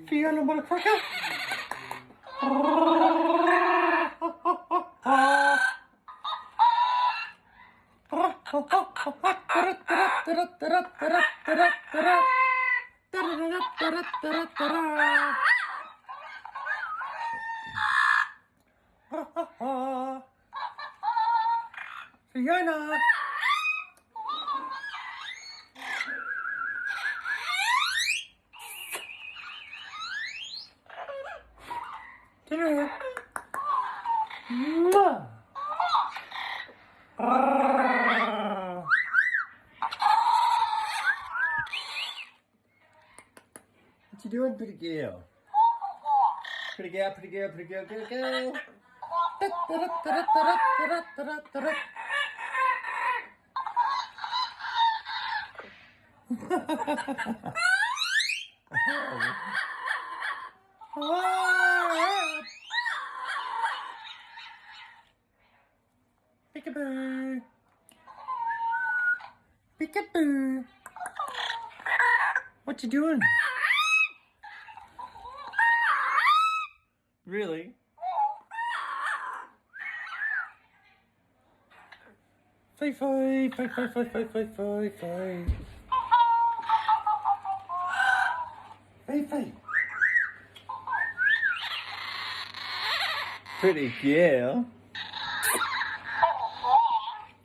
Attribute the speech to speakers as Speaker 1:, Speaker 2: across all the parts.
Speaker 1: Fiona, want a cracker? Fiona! Dinner. Mwah. What you doing, pretty girl? Pretty girl, pretty girl, pretty girl, pretty girl. Peekaboo. Peekaboo. What you doing? Really? Fly, fly, fly, fly, fly, fly, fly, fly, fly. Fly, fly. Pretty girl.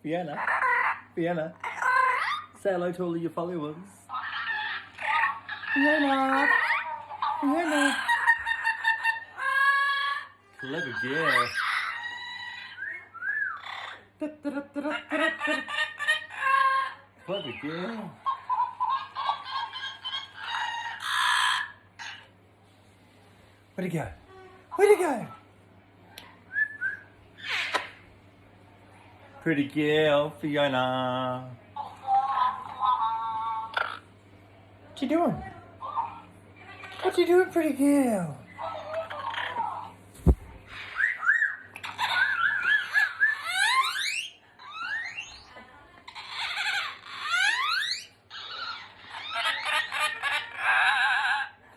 Speaker 1: Fiona. Fiona. Say hello to all of your followers. Fiona. Fiona. Clever girl. Clever girl. Where'd he go? Where'd he go? Pretty girl, Fiona. What you doing? What you doing, pretty girl?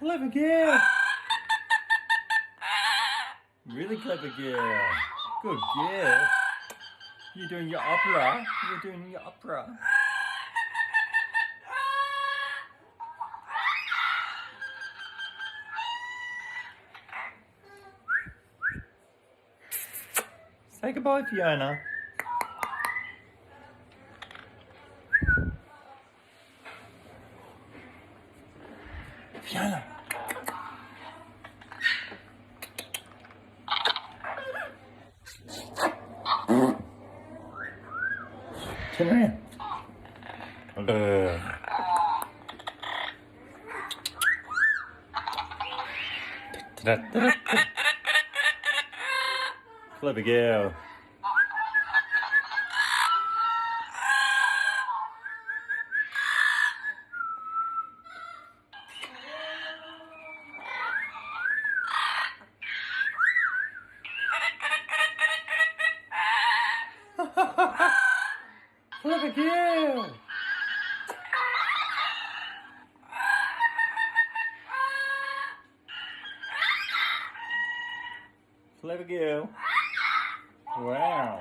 Speaker 1: Clever girl. Really clever girl. Good girl. You're doing your opera. You're doing your opera. Say goodbye, Fiona. Fiona. Turn around. Clever girl. Clever girl. Clever girl. Wow.